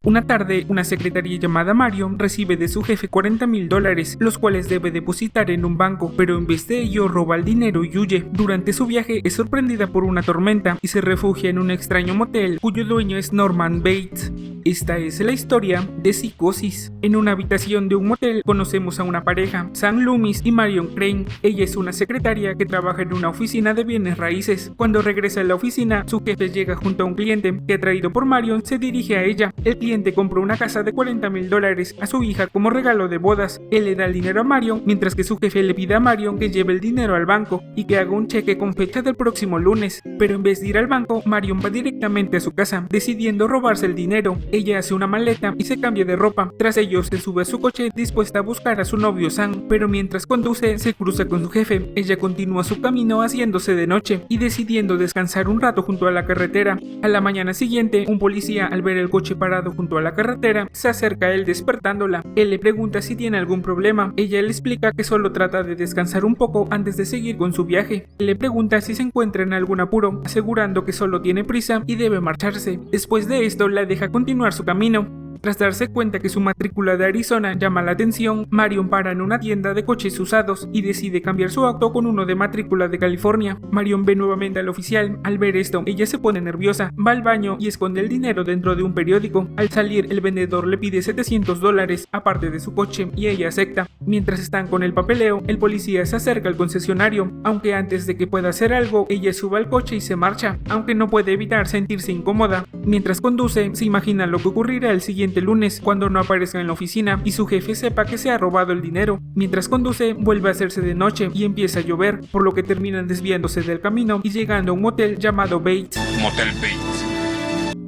Una tarde, una secretaria llamada Marion recibe de su jefe $40,000, los cuales debe depositar en un banco, pero en vez de ello roba el dinero y huye. Durante su viaje es sorprendida por una tormenta y se refugia en un extraño motel cuyo dueño es Norman Bates. Esta es la historia de Psicosis. En una habitación de un motel conocemos a una pareja, Sam Loomis y Marion Crane. Ella es una secretaria que trabaja en una oficina de bienes raíces. Cuando regresa a la oficina, su jefe llega junto a un cliente que, atraído por Marion, se dirige a ella. El cliente compró una casa de $40,000 a su hija como regalo de bodas. Él le da el dinero a Marion, mientras que su jefe le pide a Marion que lleve el dinero al banco y que haga un cheque con fecha del próximo lunes. Pero en vez de ir al banco, Marion va directamente a su casa, decidiendo robarse el dinero. Ella hace una maleta y se cambia de ropa. Tras ello, se sube a su coche dispuesta a buscar a su novio Sam, pero mientras conduce, se cruza con su jefe. Ella continúa su camino haciéndose de noche y decidiendo descansar un rato junto a la carretera. A la mañana siguiente, un policía, al ver el coche parado junto a la carretera, se acerca a él despertándola. Él le pregunta si tiene algún problema. Ella le explica que solo trata de descansar un poco antes de seguir con su viaje. Le pregunta si se encuentra en algún apuro, asegurando que solo tiene prisa y debe marcharse. Después de esto, la deja continuar su camino. Tras darse cuenta que su matrícula de Arizona llama la atención, Marion para en una tienda de coches usados y decide cambiar su auto con uno de matrícula de California. Marion ve nuevamente al oficial. Al ver esto, ella se pone nerviosa, va al baño y esconde el dinero dentro de un periódico. Al salir, el vendedor le pide $700 aparte de su coche y ella acepta. Mientras están con el papeleo, el policía se acerca al concesionario, aunque antes de que pueda hacer algo, ella sube al coche y se marcha, aunque no puede evitar sentirse incómoda. Mientras conduce, se imagina lo que ocurrirá el siguiente lunes cuando no aparezca en la oficina y su jefe sepa que se ha robado el dinero. Mientras conduce, vuelve a hacerse de noche y empieza a llover, por lo que terminan desviándose del camino y llegando a un motel llamado Bates. Motel Bates.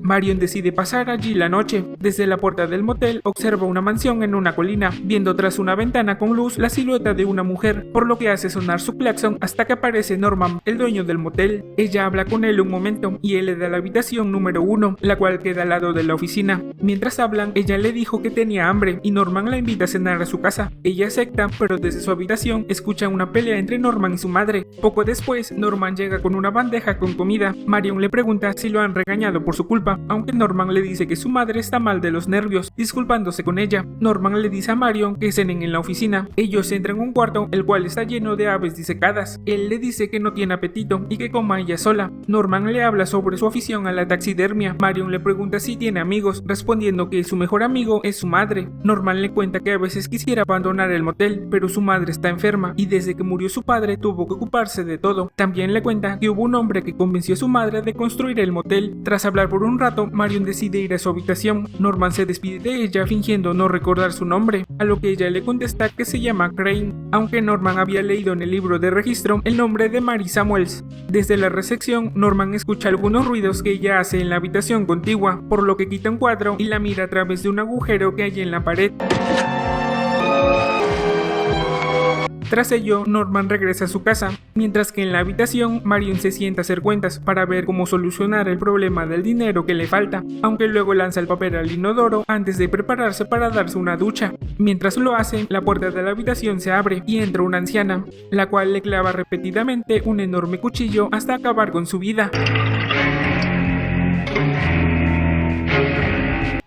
Marion decide pasar allí la noche. Desde la puerta del motel observa una mansión en una colina, viendo tras una ventana con luz la silueta de una mujer, por lo que hace sonar su claxon hasta que aparece Norman, el dueño del motel. Ella habla con él un momento y él le da la habitación número 1, la cual queda al lado de la oficina. Mientras hablan, ella le dijo que tenía hambre y Norman la invita a cenar a su casa. Ella acepta, pero desde su habitación escucha una pelea entre Norman y su madre. Poco después, Norman llega con una bandeja con comida. Marion le pregunta si lo han regañado por su culpa, aunque Norman le dice que su madre está mal de los nervios, disculpándose con ella. Norman le dice a Marion que cenen en la oficina. Ellos entran en un cuarto, el cual está lleno de aves disecadas. Él le dice que no tiene apetito y que coma ella sola. Norman le habla sobre su afición a la taxidermia. Marion le pregunta si tiene amigos, respondiendo que su mejor amigo es su madre. Norman le cuenta que a veces quisiera abandonar el motel, pero su madre está enferma y desde que murió su padre tuvo que ocuparse de todo. También le cuenta que hubo un hombre que convenció a su madre de construir el motel. Tras hablar por un rato, Marion decide ir a su habitación. Norman se despide de ella fingiendo no recordar su nombre, a lo que ella le contesta que se llama Crane, aunque Norman había leído en el libro de registro el nombre de Mary Samuels. Desde la recepción, Norman escucha algunos ruidos que ella hace en la habitación contigua, por lo que quita un cuadro y la mira a través de un agujero que hay en la pared. Tras ello, Norman regresa a su casa, mientras que en la habitación, Marion se sienta a hacer cuentas para ver cómo solucionar el problema del dinero que le falta, aunque luego lanza el papel al inodoro antes de prepararse para darse una ducha. Mientras lo hace, la puerta de la habitación se abre y entra una anciana, la cual le clava repetidamente un enorme cuchillo hasta acabar con su vida.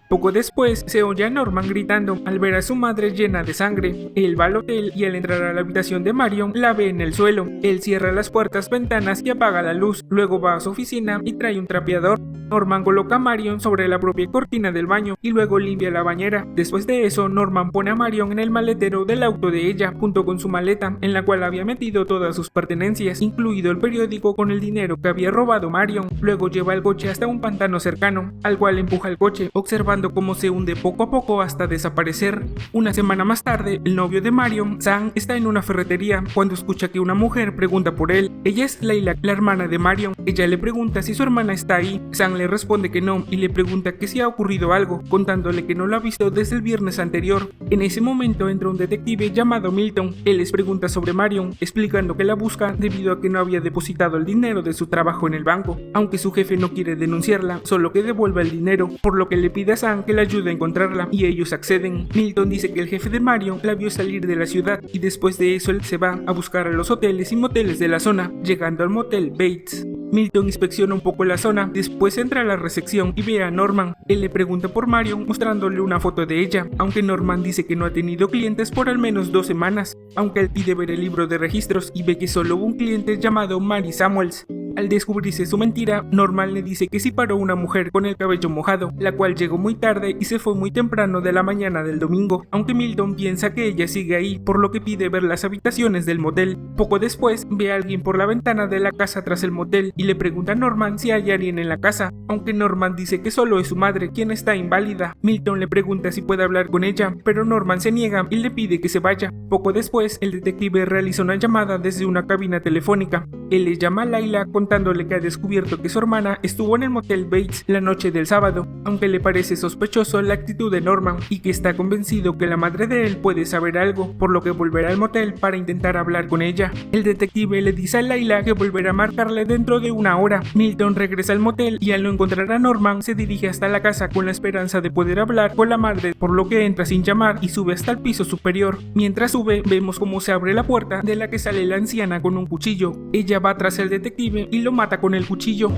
Poco después, se oye a Norman gritando al ver a su madre llena de sangre. Él va al hotel y al entrar a la habitación de Marion, la ve en el suelo. Él cierra las puertas, ventanas y apaga la luz. Luego va a su oficina y trae un trapeador. Norman coloca a Marion sobre la propia cortina del baño y luego limpia la bañera. Después de eso, Norman pone a Marion en el maletero del auto de ella, junto con su maleta, en la cual había metido todas sus pertenencias, incluido el periódico con el dinero que había robado Marion. Luego lleva el coche hasta un pantano cercano, al cual empuja el coche, observando cómo se hunde poco a poco hasta desaparecer. Una semana más tarde, el novio de Marion, Sam, está en una ferretería cuando escucha que una mujer pregunta por él. Ella es Layla, la hermana de Marion. Ella le pregunta si su hermana está ahí. Sam le responde que no y le pregunta que si ha ocurrido algo, contándole que no lo ha visto desde el viernes anterior. En ese momento entra un detective llamado Milton. Él les pregunta sobre Marion, explicando que la busca debido a que no había depositado el dinero de su trabajo en el banco, aunque su jefe no quiere denunciarla, solo que devuelva el dinero, por lo que le pide a Sam que le ayude a encontrarla y ellos acceden. Milton dice que el jefe de Marion la vio salir de la ciudad y después de eso él se va a buscar a los hoteles y moteles de la zona, llegando al motel Bates. Milton inspecciona un poco la zona, después entra a la recepción y ve a Norman. Él le pregunta por Marion mostrándole una foto de ella, aunque Norman dice que no ha tenido clientes por al menos 2 semanas, aunque él pide ver el libro de registros y ve que solo hubo un cliente llamado Mary Samuels. Al descubrirse su mentira, Norman le dice que sí paró una mujer con el cabello mojado, la cual llegó muy tarde y se fue muy temprano de la mañana del domingo, aunque Milton piensa que ella sigue ahí, por lo que pide ver las habitaciones del motel. Poco después, ve a alguien por la ventana de la casa tras el motel y le pregunta a Norman si hay alguien en la casa, aunque Norman dice que solo es su madre, quien está inválida. Milton le pregunta si puede hablar con ella, pero Norman se niega y le pide que se vaya. Poco después, el detective realiza una llamada desde una cabina telefónica. Él le llama a Layla contándole que ha descubierto que su hermana estuvo en el motel Bates la noche del sábado, aunque le parece sospechoso la actitud de Norman y que está convencido que la madre de él puede saber algo, por lo que volverá al motel para intentar hablar con ella. El detective le dice a Layla que volverá a marcarle dentro de 1 hora. Milton regresa al motel y al no encontrar a Norman se dirige hasta la casa con la esperanza de poder hablar con la madre, por lo que entra sin llamar y sube hasta el piso superior. Mientras sube, vemos cómo se abre la puerta de la que sale la anciana con un cuchillo. Ella va tras el detective y lo mata con el cuchillo.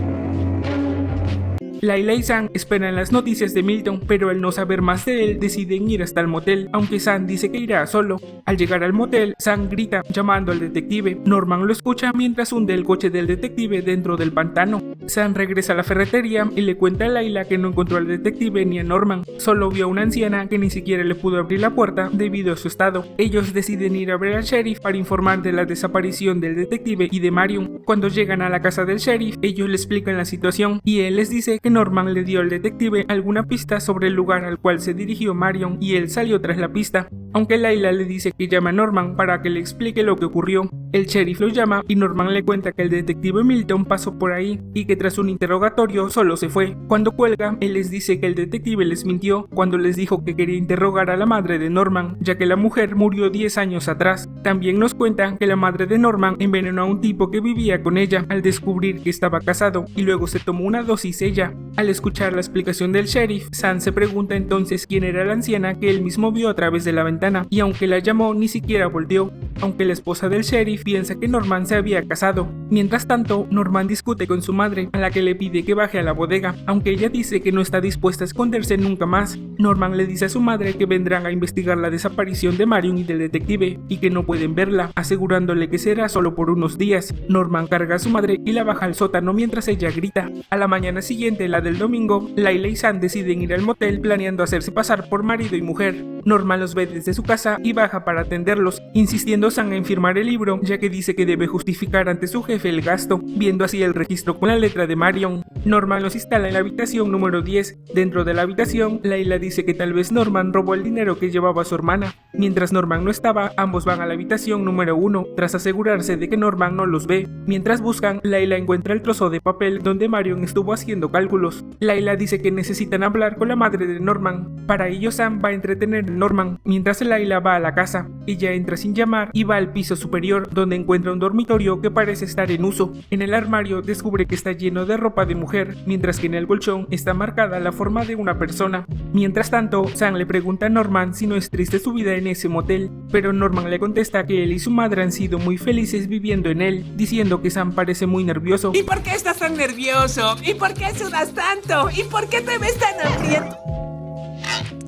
Layla y Sam esperan las noticias de Milton, pero al no saber más de él deciden ir hasta el motel, aunque Sam dice que irá solo. Al llegar al motel, Sam grita llamando al detective. Norman lo escucha mientras hunde el coche del detective dentro del pantano. Sam regresa a la ferretería y le cuenta a Layla que no encontró al detective ni a Norman, solo vio a una anciana que ni siquiera le pudo abrir la puerta debido a su estado. Ellos deciden ir a ver al sheriff para informar de la desaparición del detective y de Marion. Cuando llegan a la casa del sheriff, ellos le explican la situación y él les dice que Norman le dio al detective alguna pista sobre el lugar al cual se dirigió Marion y él salió tras la pista, aunque Layla le dice que llame a Norman para que le explique lo que ocurrió. El sheriff lo llama y Norman le cuenta que el detective Milton pasó por ahí y que tras un interrogatorio solo se fue. Cuando cuelga, él les dice que el detective les mintió cuando les dijo que quería interrogar a la madre de Norman, ya que la mujer murió 10 años atrás. También nos cuentan que la madre de Norman envenenó a un tipo que vivía con ella al descubrir que estaba casado y luego se tomó una dosis ella. Al escuchar la explicación del sheriff, Sam se pregunta entonces quién era la anciana que él mismo vio a través de la ventana y aunque la llamó ni siquiera volteó, aunque la esposa del sheriff piensa que Norman se había casado. Mientras tanto, Norman discute con su madre, a la que le pide que baje a la bodega, aunque ella dice que no está dispuesta a esconderse nunca más. Norman le dice a su madre que vendrán a investigar la desaparición de Marion y del detective y que no pueden verla, asegurándole que será solo por unos días. Norman carga a su madre y la baja al sótano mientras ella grita. A la mañana siguiente, la del domingo, Layla y Sam deciden ir al motel planeando hacerse pasar por marido y mujer. Norman los ve desde su casa y baja para atenderlos, insistiendo Sam en firmar el libro, ya que dice que debe justificar ante su jefe el gasto, viendo así el registro con la letra de Marion. Norman los instala en la habitación número 10. Dentro de la habitación, Layla dice que tal vez Norman robó el dinero que llevaba su hermana. Mientras Norman no estaba, ambos van a la habitación número 1, tras asegurarse de que Norman no los ve. Mientras buscan, Layla encuentra el trozo de papel donde Marion estuvo haciendo cálculos. Layla dice que necesitan hablar con la madre de Norman. Para ello, Sam va a entretener a Norman, mientras Layla va a la casa. Ella entra sin llamar y va al piso superior, donde encuentra un dormitorio que parece estar en uso. En el armario descubre que está lleno de ropa de mujer, mientras que en el colchón está marcada la forma de una persona. Mientras tanto, Sam le pregunta a Norman si no es triste su vida en ese motel, pero Norman le contesta que él y su madre han sido muy felices viviendo en él, diciendo que Sam parece muy nervioso. ¿Y por qué estás tan nervioso? ¿Y por qué sudas tanto? ¿Y por qué te ves tan hambriento?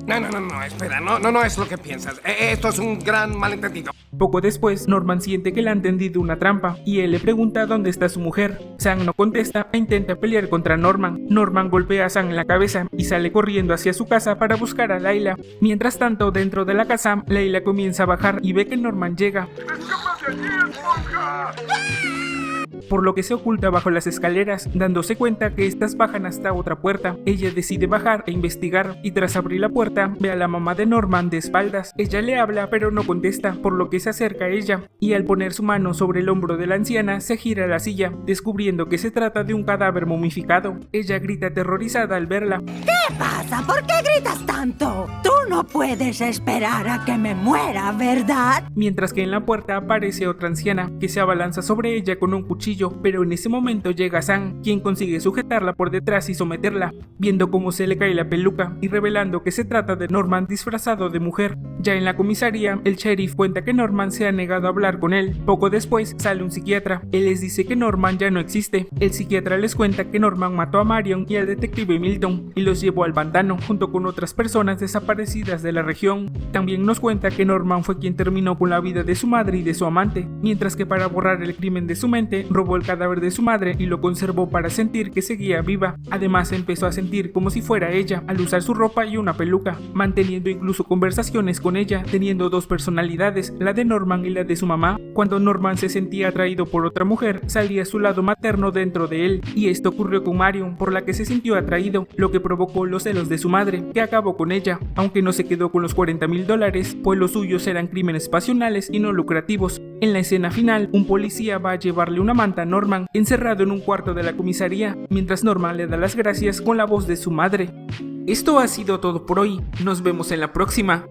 No, espera, no es lo que piensas. Esto es un gran malentendido. Poco después, Norman siente que le han tendido una trampa y él le pregunta dónde está su mujer. Sam no contesta e intenta pelear contra Norman. Norman golpea a Sam en la cabeza y sale corriendo hacia su casa para buscar a Layla. Mientras tanto, dentro de la casa, Layla comienza a bajar y ve que Norman llega, por lo que se oculta bajo las escaleras, dándose cuenta que estas bajan hasta otra puerta. Ella decide bajar e investigar, y tras abrir la puerta, ve a la mamá de Norman de espaldas. Ella le habla pero no contesta, por lo que se acerca a ella, y al poner su mano sobre el hombro de la anciana, se gira la silla, descubriendo que se trata de un cadáver momificado. Ella grita aterrorizada al verla. ¿Qué pasa? ¿Por qué gritas tanto? Tú no puedes esperar a que me muera, ¿verdad? Mientras que en la puerta aparece otra anciana, que se abalanza sobre ella con un cuchillo, pero en ese momento llega Sam, quien consigue sujetarla por detrás y someterla, viendo cómo se le cae la peluca y revelando que se trata de Norman disfrazado de mujer. Ya en la comisaría, el sheriff cuenta que Norman se ha negado a hablar con él. Poco después sale un psiquiatra. Él les dice que Norman ya no existe. El psiquiatra les cuenta que Norman mató a Marion y al detective Milton y los llevó al pantano junto con otras personas desaparecidas de la región. También nos cuenta que Norman fue quien terminó con la vida de su madre y de su amante, mientras que para borrar el crimen de su mente, robó el cadáver de su madre y lo conservó para sentir que seguía viva. Además, empezó a sentir como si fuera ella, al usar su ropa y una peluca, manteniendo incluso conversaciones con ella, teniendo dos personalidades, la de Norman y la de su mamá. Cuando Norman se sentía atraído por otra mujer, salía su lado materno dentro de él, y esto ocurrió con Marion, por la que se sintió atraído, lo que provocó los celos de su madre, que acabó con ella, aunque no se quedó con los $40,000, pues los suyos eran crímenes pasionales y no lucrativos. En la escena final, un policía va a llevarle una manta a Norman, encerrado en un cuarto de la comisaría, mientras Norman le da las gracias con la voz de su madre. Esto ha sido todo por hoy, nos vemos en la próxima.